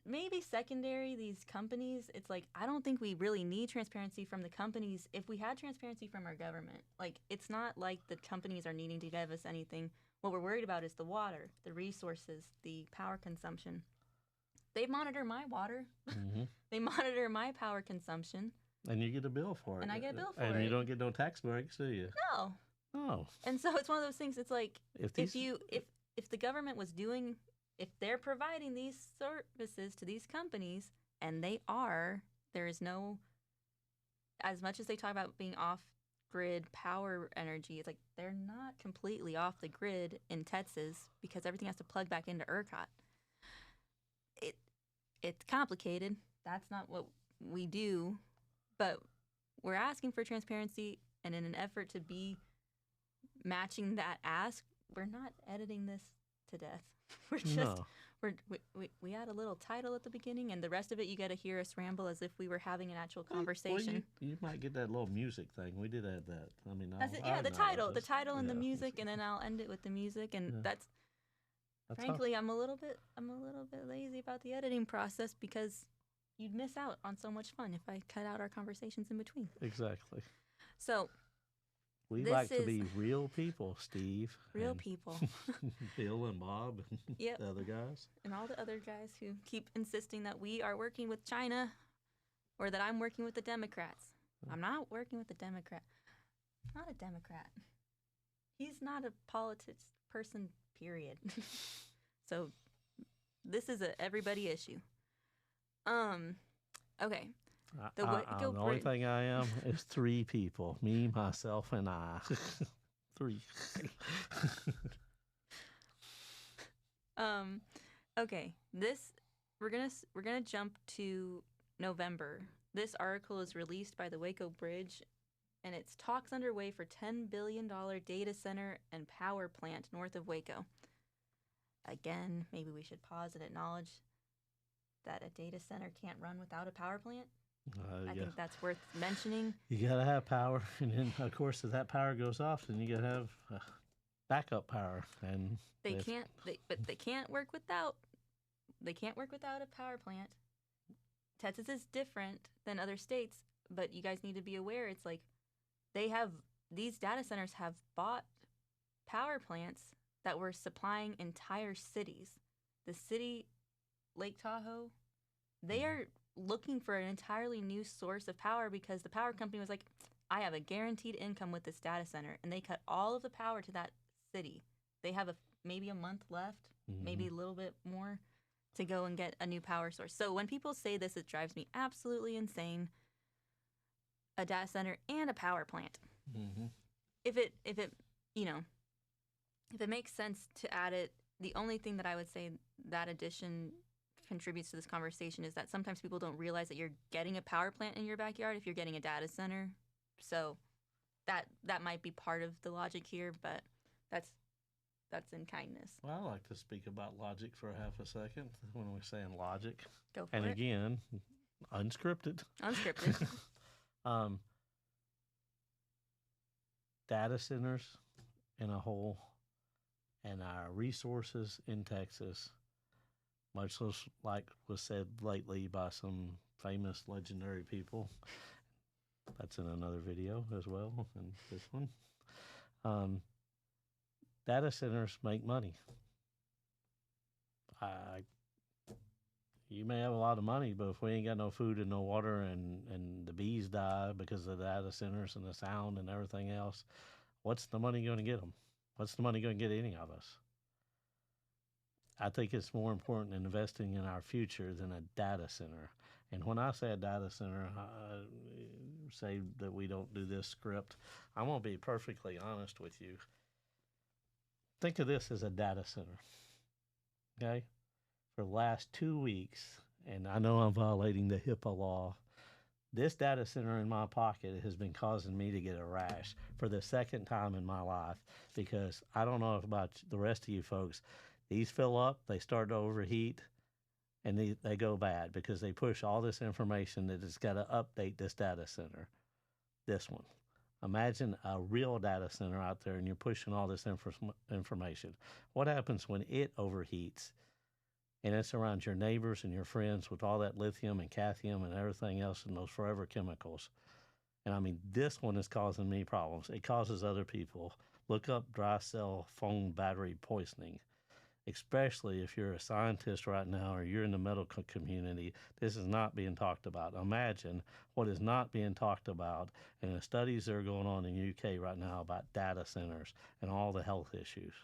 Maybe secondary, these companies, it's like, I don't think we really need transparency from the companies. If we had transparency from our government, like, it's not like the companies are needing to give us anything. What we're worried about is the water, the resources, the power consumption. They monitor my water. Mm-hmm. They monitor my power consumption. And you get a bill for it. And I get a bill for and it. you don't get no tax breaks, do you? No. Oh. And so it's one of those things. It's like If the government was doing, if they're providing these services to these companies, and they are, there is no, as much as they talk about being off grid power energy, it's like they're not completely off the grid in Texas because everything has to plug back into ERCOT. It's complicated. That's not what we do, but we're asking for transparency, and in an effort to be matching that ask, we're not editing this to death. We're just No. we add a little title at the beginning, and the rest of it you got to hear us ramble as if we were having an actual conversation. Well, you might get that little music thing. We did add that. I mean, That's it, yeah, the title, and the music, and then I'll end it with the music, and that's frankly, I'm a little bit lazy about the editing process because you'd miss out on so much fun if I cut out our conversations in between. Exactly. So we like to be real people, Steve. Real people. Bill and Bob and yep. the other guys. And all the other guys who keep insisting that we are working with China or that I'm working with the Democrats. I'm not working with the Democrat. I'm not a Democrat. He's not a politics person, period. So this is a everybody issue. Okay. The only thing I am is 3 people: me, myself, and I. 3. Okay. We're gonna jump to November. This article is released by the Waco Bridge, and it's talks underway for $10 billion data center and power plant north of Waco. Again, maybe we should pause and acknowledge that a data center can't run without a power plant. I think that's worth mentioning. You gotta have power, and then of course, if that power goes off, then you gotta have backup power. And they can't work without. They can't work without a power plant. Texas is different than other states, but you guys need to be aware. It's like these data centers have bought power plants that were supplying entire cities. The city, Lake Tahoe, they are looking for an entirely new source of power because the power company was like, I have a guaranteed income with this data center, and they cut all of the power to that city. They have maybe a month left, maybe a little bit more, to go and get a new power source. So when people say this, it drives me absolutely insane. A data center and a power plant. Mm-hmm. If it makes sense to add it, the only thing that I would say that addition contributes to this conversation is that sometimes people don't realize that you're getting a power plant in your backyard if you're getting a data center. So that might be part of the logic here, but that's in kindness. Well, I like to speak about logic for a half a second when we're saying logic. Go for it. And again, unscripted. Data centers in a whole, and our resources in Texas, much like was said lately by some famous legendary people. That's in another video as well, and this one. Data centers make money. You may have a lot of money, but if we ain't got no food and no water, and the bees die because of the data centers and the sound and everything else, what's the money going to get them? What's the money going to get any of us? I think it's more important in investing in our future than a data center. And when I say a data center, say that we don't do this script, I'm going to be perfectly honest with you. Think of this as a data center, okay? For the last 2 weeks, and I know I'm violating the HIPAA law, this data center in my pocket has been causing me to get a rash for the second time in my life, because I don't know about the rest of you folks. These fill up, they start to overheat, and they go bad because they push all this information that it's got to update this data center, this one. Imagine a real data center out there and you're pushing all this information. What happens when it overheats and it's around your neighbors and your friends with all that lithium and cadmium and everything else and those forever chemicals? And I mean, this one is causing me problems. It causes other people. Look up dry cell phone battery poisoning. especially if you're a scientist right now or you're in the medical community, this is not being talked about. Imagine what is not being talked about and the studies that are going on in UK right now about data centers and all the health issues.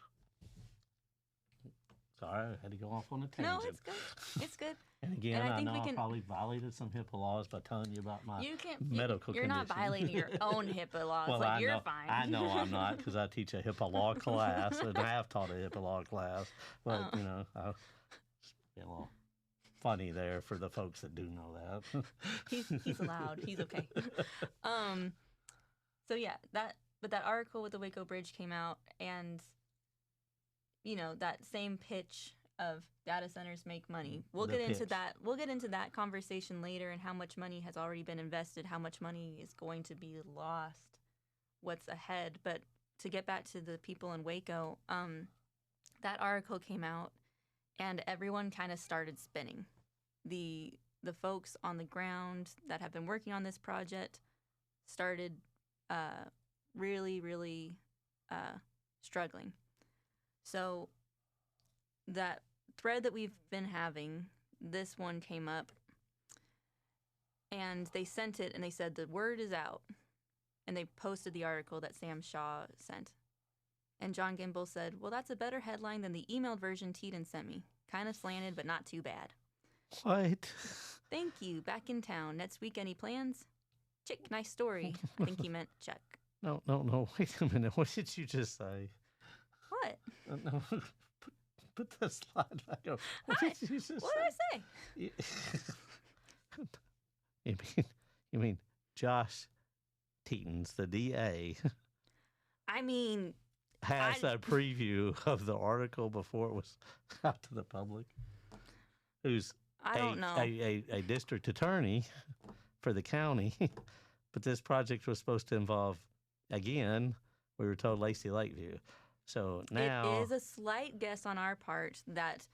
Sorry, I had to go off on a tangent. No, it's good. It's good. And again, And I I think know we I can- probably violated some HIPAA laws by telling you about my You can't. medical You're not condition. violating your own HIPAA laws. Well, like I you're know, fine. I know I'm not because I teach a HIPAA law class and I have taught a HIPAA law class. But, Oh. you know, I'll be a little funny there for the folks that do know that. he's allowed. He's okay. So yeah, that article with the Waco Bridge came out, and that same pitch of data centers make money. We'll The get into pitch. that. We'll get into that conversation later, and how much money has already been invested, how much money is going to be lost, what's ahead. But to get back to the people in Waco, that article came out, and everyone kind of started spinning. The folks on the ground that have been working on this project started really, really struggling. So that thread that we've been having, this one came up, and they sent it, and they said the word is out, and they posted the article that Sam Shaw sent. And John Gimble said, well, that's a better headline than the emailed version Teton sent me. Kind of slanted, but not too bad. What? Thank you. Back in town. Next week, any plans? Chick, nice story. I think he meant Chuck. No. Wait a minute. What did you just say? What? No. Put the slide back up. What Hi. did you just What did I say? You mean Josh Tetons, the DA, I mean, has a preview of the article before it was out to the public, who's I don't know. a district attorney for the county, but this project was supposed to involve, again, we were told Lacey Lakeview. So now It is a slight guess on our part that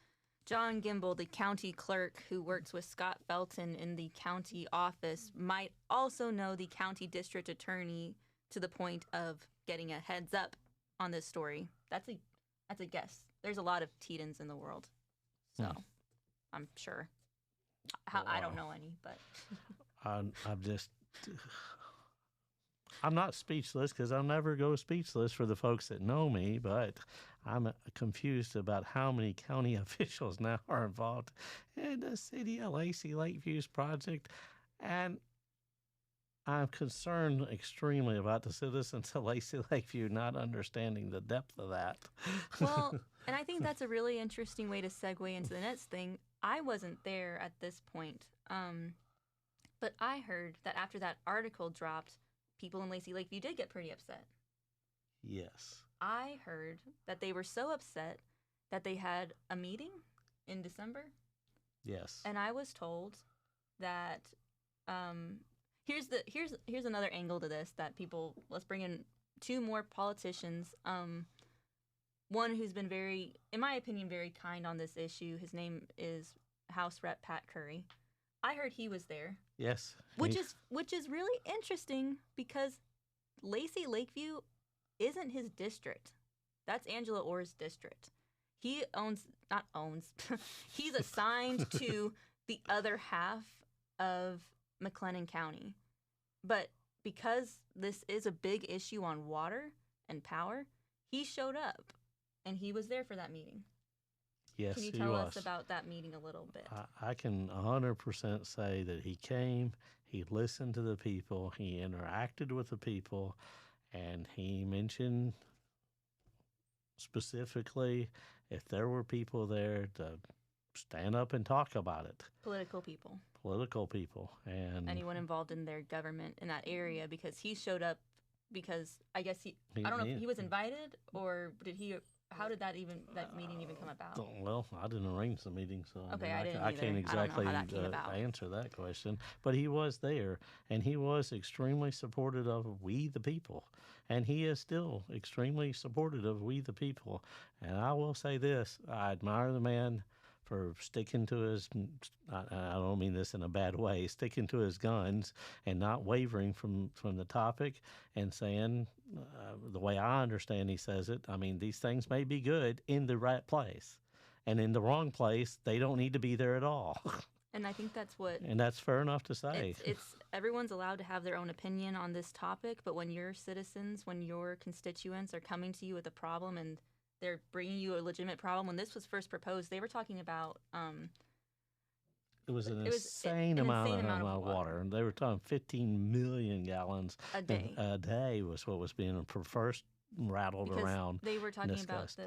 John Gimble, the county clerk who works with Scott Belton in the county office, might also know the county district attorney to the point of getting a heads up on this story. That's a guess. There's a lot of Tetons in the world, so I'm sure. I don't know any, but I'm not speechless because I'll never go speechless for the folks that know me, but I'm confused about how many county officials now are involved in the city of Lacey Lakeview's project. And I'm concerned extremely about the citizens of Lacey Lakeview not understanding the depth of that. well, and I think that's a really interesting way to segue into the next thing. I wasn't there at this point, but I heard that after that article dropped, people in Lacey Lakeview did get pretty upset. Yes. I heard that they were so upset that they had a meeting in December. Yes. And I was told that here's another angle to this that people, let's bring in two more politicians. One who's been very, in my opinion, very kind on this issue. His name is House Rep Pat Curry. I heard he was there. Yes. Which is really interesting because Lacey Lakeview isn't his district. That's Angela Orr's district. He he's assigned to the other half of McLennan County. But because this is a big issue on water and power, he showed up and he was there for that meeting. Yes, Can you he tell was. us about that meeting a little bit? I can 100% say that he came, he listened to the people, he interacted with the people, and he mentioned specifically if there were people there to stand up and talk about it. Political people. And Anyone involved in their government in that area, because he showed up because I guess I don't know if he was invited or how did that meeting even come about? Well, I didn't arrange the meeting, so Okay, I didn't I either. can't I exactly don't know how that came about. answer that question. But he was there, and he was extremely supportive of we the people, and he is still extremely supportive of we the people. And I will say this: I admire the man for sticking to his, I don't mean this in a bad way, sticking to his guns and not wavering from the topic and saying, the way I understand he says it, I mean, these things may be good in the right place. and in the wrong place, they don't need to be there at all. And I think that's what And that's fair enough to say. it's everyone's allowed to have their own opinion on this topic, but when your citizens, when your constituents are coming to you with a problem and they're bringing you a legitimate problem, when this was first proposed, they were talking about It was an it was insane an amount insane of amount of water. And they were talking 15 million gallons a day. a day was what was being first rattled Because around. they were talking about discussed.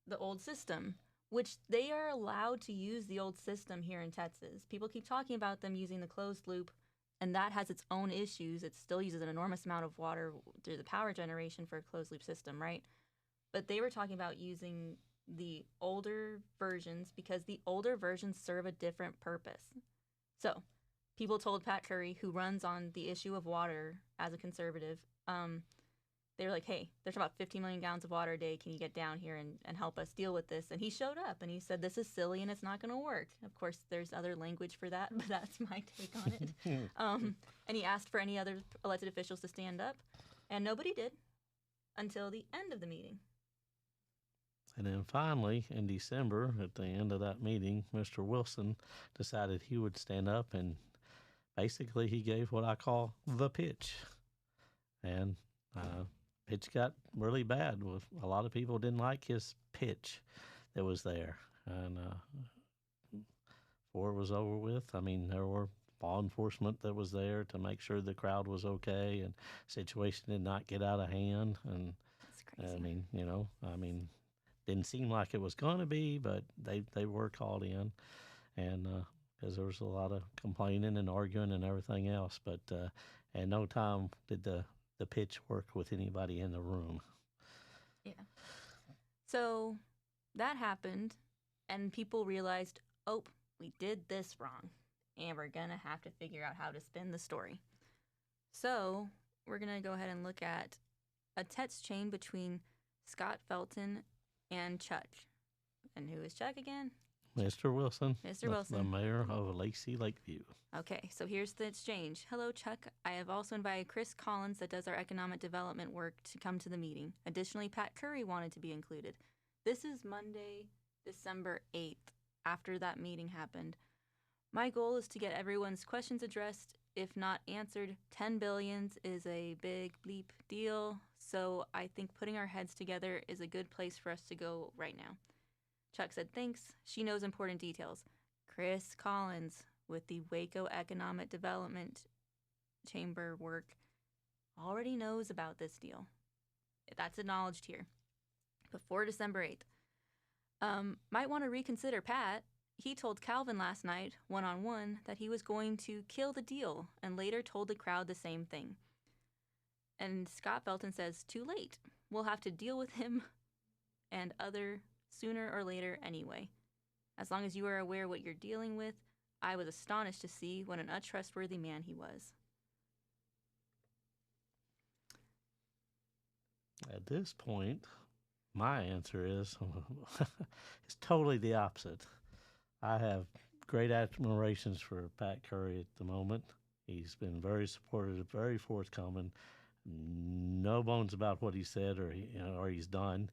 the old system, which they are allowed to use the old system here in Texas. People keep talking about them using the closed loop, and that has its own issues. It still uses an enormous amount of water through the power generation for a closed loop system, right? But they were talking about using the older versions because the older versions serve a different purpose. So, people told Pat Curry, who runs on the issue of water as a conservative, they were like, hey, there's about 15 million gallons of water a day. Can you get down here and help us deal with this? And he showed up and he said, this is silly and it's not going to work. Of course, there's other language for that, but that's my take on it. And he asked for any other elected officials to stand up, and nobody did until the end of the meeting. And then finally, in December, at the end of that meeting, Mr. Wilson decided he would stand up, and basically he gave what I call the pitch. And pitch got really bad. A lot of people didn't like his pitch that was there. And before it was over with, I mean, there were law enforcement that was there to make sure the crowd was okay and situation did not get out of hand. And That's crazy. I mean, didn't seem like it was going to be, but they were called in, and because there was a lot of complaining and arguing and everything else. But at no time did the pitch work with anybody in the room. Yeah. So that happened, and people realized, oh, we did this wrong, and we're going to have to figure out how to spin the story. So we're going to go ahead and look at a text chain between Scott Felton and Chuck. And who is Chuck again? Mr. Wilson. Mr. Wilson. The mayor of Lacey Lakeview. Okay, so here's the exchange. Hello, Chuck. I have also invited Chris Collins, that does our economic development work, to come to the meeting. Additionally, Pat Curry wanted to be included. This is Monday, December 8th, after that meeting happened. My goal is to get everyone's questions addressed. If not answered, 10 billions is a big bleep deal, so I think putting our heads together is a good place for us to go right now. Chuck said, thanks. She knows important details. Chris Collins, with the Waco Economic Development Chamber work, already knows about this deal. That's acknowledged here. Before December 8th. Might want to reconsider Pat. He told Calvin last night, one-on-one, that he was going to kill the deal, and later told the crowd the same thing. And Scott Felton says, too late. We'll have to deal with him and other sooner or later anyway. As long as you are aware what you're dealing with, I was astonished to see what an untrustworthy man he was. At this point, my answer is it's totally the opposite. I have great admirations for Pat Curry at the moment. He's been very supportive, very forthcoming. No bones about what he said or he's done.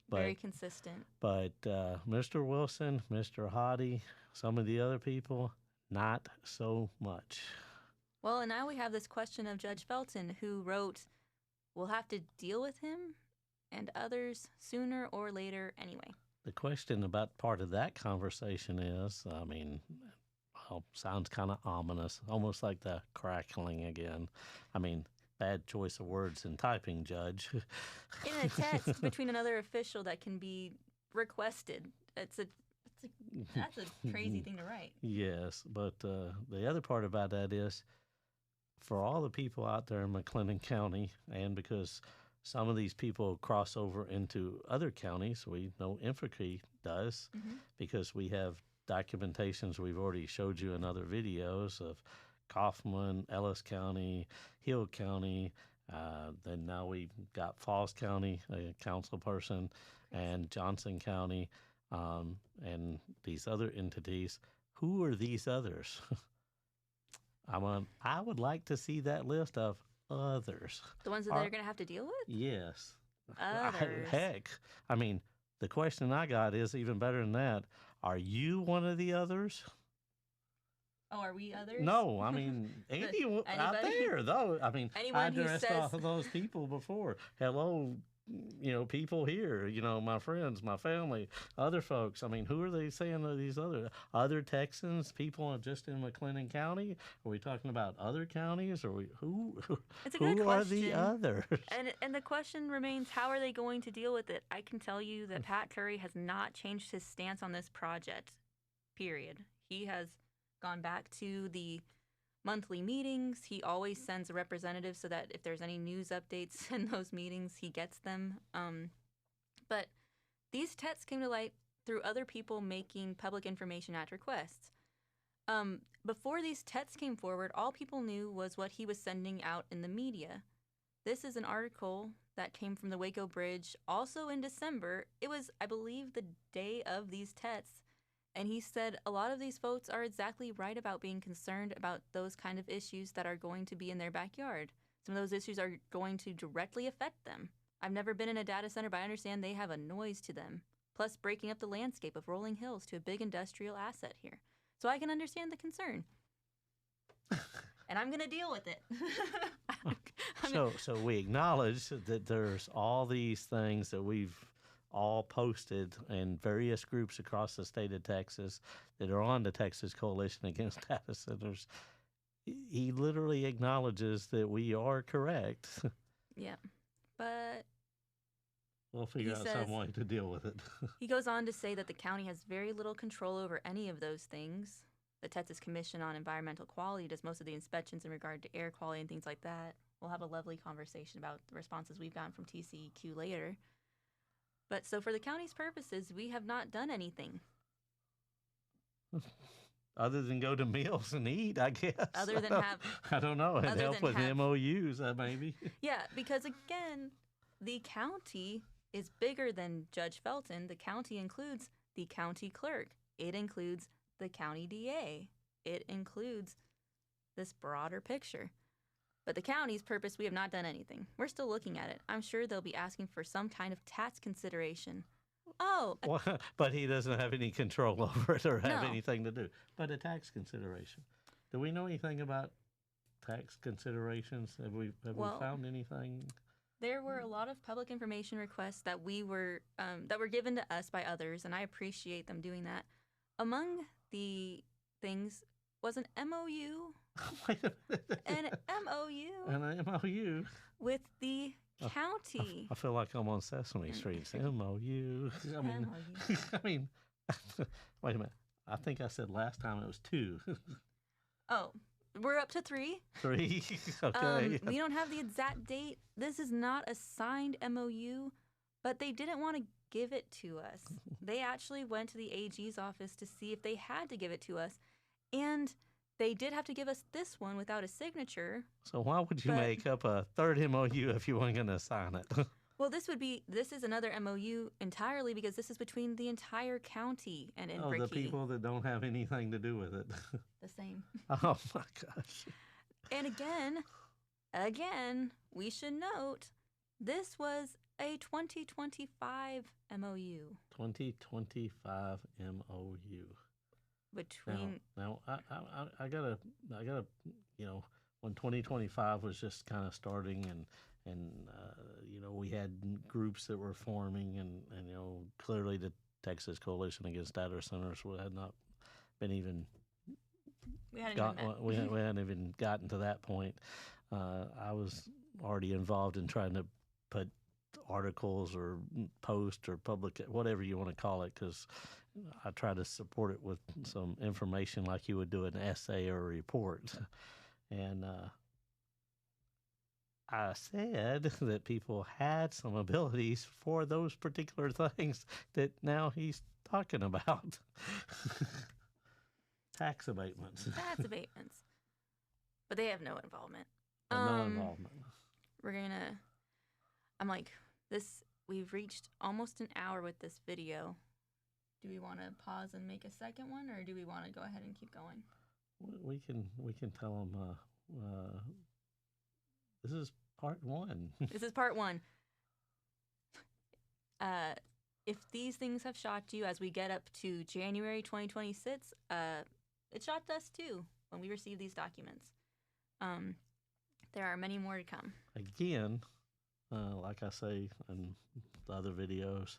But, very consistent. But Mr. Wilson, Mr. Hottie, some of the other people, not so much. Well, and now we have this question of Judge Felton, who wrote, we'll have to deal with him and others sooner or later anyway. The question about part of that conversation is, sounds kind of ominous, almost like the crackling again. Bad choice of words in typing, Judge. In a text between another official that can be requested. That's a crazy thing to write. Yes, but the other part about that is, for all the people out there in McLennan County, and because some of these people cross over into other counties, we know Infrakey does, because we have documentations we've already showed you in other videos of Kaufman, Ellis County, Hill County, then now we've got Falls County, a council person, and Johnson County, and these other entities. Who are these others? I would like to see that list of others. The ones that they're going to have to deal with? Yes. Others. Heck, the question I got is even better than that. Are you one of the others? Oh, are we others? No, I mean Andy out there though. I mean, I Anyone who addressed says- all of those people before. Hello, people here. My friends, my family, other folks. I mean, who are they saying are these other Texans? People just in McLennan County? Are we talking about other counties? Or who? It's a good who are the question. others? And the question remains: how are they going to deal with it? I can tell you that Pat Curry has not changed his stance on this project. Period. He has gone back to the monthly meetings. He always sends a representative so that if there's any news updates in those meetings, he gets them. But these texts came to light through other people making public information act requests. Before these texts came forward, all people knew was what he was sending out in the media. This is an article that came from the Waco Bridge also in December. It was, I believe, the day of these texts. And he said a lot of these folks are exactly right about being concerned about those kind of issues that are going to be in their backyard. Some of those issues are going to directly affect them. I've never been in a data center, but I understand they have a noise to them, plus breaking up the landscape of rolling hills to a big industrial asset here. So I can understand the concern. And I'm going to deal with it. So we acknowledge that there's all these things that we've all posted in various groups across the state of Texas that are on the Texas Coalition Against Data Centers. He literally acknowledges that we are correct. Yeah, but we'll figure out some way to deal with it. He goes on to say that the county has very little control over any of those things. The Texas Commission on Environmental Quality does most of the inspections in regard to air quality and things like that. We'll have a lovely conversation about the responses we've gotten from TCEQ later. But so for the county's purposes, we have not done anything. Other than go to meals and eat, I guess. Other than have... I don't know, and help with MOUs, maybe. Yeah, because again, the county is bigger than Judge Felton. The county includes the county clerk. It includes the county DA. It includes this broader picture. But the county's purpose, we have not done anything. We're still looking at it. I'm sure they'll be asking for some kind of tax consideration. Oh. Well, but he doesn't have any control over it or have No. anything to do. But a tax consideration. Do we know anything about tax considerations? Have we found anything? There were a lot of public information requests that were given to us by others, and I appreciate them doing that. Among the things was an MOU. Wait a minute. An MOU. An MOU. With the county. I feel like I'm on Sesame Street. MOU. I mean, wait a minute. I think I said last time it was 2. Oh, we're up to 3. 3? Okay. We don't have the exact date. This is not a signed MOU, but they didn't want to give it to us. They actually went to the AG's office to see if they had to give it to us. And they did have to give us this one without a signature. So why would you make up a third MOU if you weren't going to sign it? Well, this is another MOU entirely because this is between the entire county and Infrakey. Oh, the people that don't have anything to do with it. The same. Oh my gosh. And again, we should note, this was a 2025 MOU. 2025 MOU. Between now I gotta when 2025 was just kind of starting and we had groups that were forming and clearly the Texas Coalition Against Data Centers had not been even we hadn't even gotten to that point. I was already involved in trying to put articles or post or public, whatever you want to call it, because I try to support it with some information like you would do an essay or a report. And I said that people had some abilities for those particular things that now he's talking about. Tax abatements. Tax abatements. But they have no involvement. No involvement. I'm like, we've reached almost an hour with this video. Do we want to pause and make a second one, or do we want to go ahead and keep going? We can tell them this is part 1. This is part 1. if these things have shocked you as we get up to January 2026, it shocked us too when we received these documents. There are many more to come. Again, like I say in the other videos,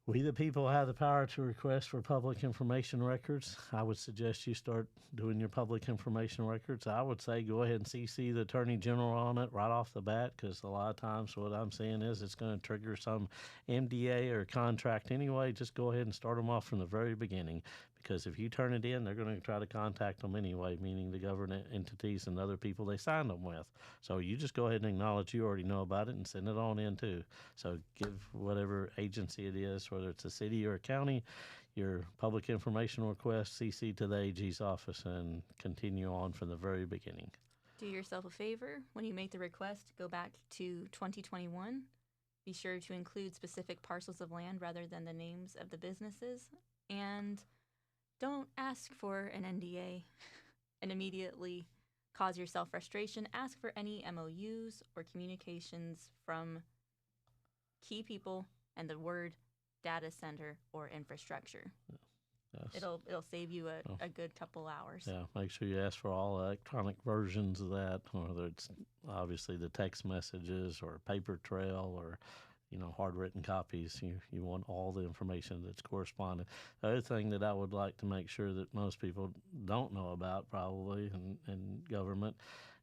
we the people have the power to request for public information records. I would suggest you start doing your public information records. I would say go ahead and CC the Attorney General on it right off the bat, because a lot of times what I'm seeing is it's going to trigger some MDA or contract anyway. Just go ahead and start them off from the very beginning, because if you turn it in, they're going to try to contact them anyway, meaning the government entities and other people they signed them with. So you just go ahead and acknowledge you already know about it and send it on in too. So give whatever agency it is, whether it's a city or a county, your public information request, CC to the AG's office, and continue on from the very beginning. Do yourself a favor. When you make the request, go back to 2021. Be sure to include specific parcels of land rather than the names of the businesses. And don't ask for an NDA and immediately cause yourself frustration. Ask for any MOUs or communications from key people and the word data center or infrastructure. Yes. It'll save you a good couple hours. Yeah, make sure you ask for all electronic versions of that, whether it's obviously the text messages or paper trail or hard written copies. You want all the information that's corresponding. The other thing that I would like to make sure that most people don't know about probably in government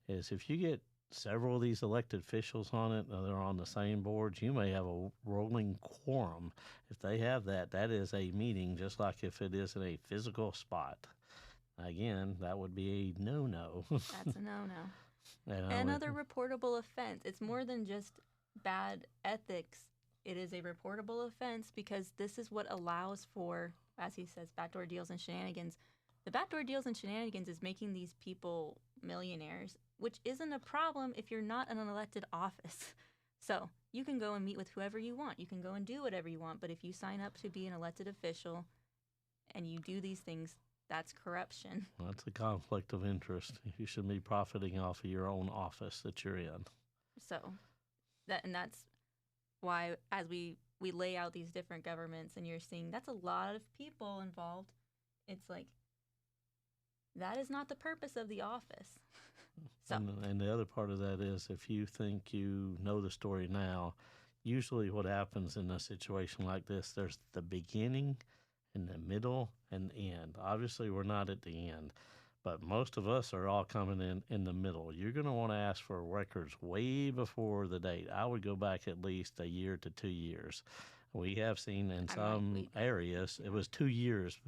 is if you get several of these elected officials on it, they're on the same boards, you may have a rolling quorum. If they have that, that is a meeting, just like if it is in a physical spot. Again, that would be a no-no. That's a no-no. Another reportable offense. It's more than just bad ethics. It is a reportable offense because this is what allows for, as he says, backdoor deals and shenanigans. The backdoor deals and shenanigans is making these people millionaires, which isn't a problem if you're not in an elected office. So you can go and meet with whoever you want. You can go and do whatever you want. But if you sign up to be an elected official and you do these things, that's corruption. That's a conflict of interest. You should be profiting off of your own office that you're in. So that's why as we lay out these different governments and you're seeing that's a lot of people involved, it's like that is not the purpose of the office. So. And the other part of that is if you think you know the story now, usually what happens in a situation like this, there's the beginning and the middle and the end. Obviously, we're not at the end, but most of us are all coming in the middle. You're going to want to ask for records way before the date. I would go back at least a year to 2 years. We have seen in some areas, it was 2 years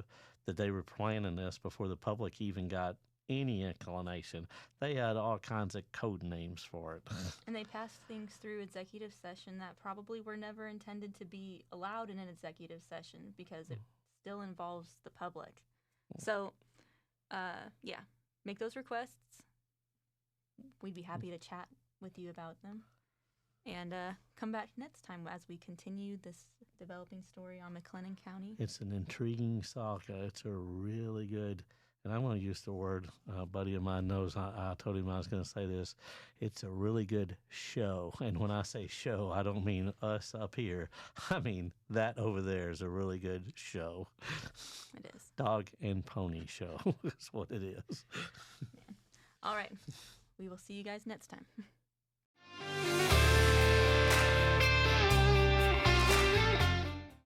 that they were planning this before the public even got any inclination. They had all kinds of code names for it. And they passed things through executive session that probably were never intended to be allowed in an executive session because it still involves the public. So, make those requests. We'd be happy to chat with you about them. And come back next time as we continue this developing story on McLennan County. It's an intriguing saga. It's a really good, and I'm going to use the word, a buddy of mine knows, I told him I was going to say this. It's a really good show. And when I say show, I don't mean us up here. I mean that over there is a really good show. It is. Dog and pony show is what it is. Yeah. All right. We will see you guys next time.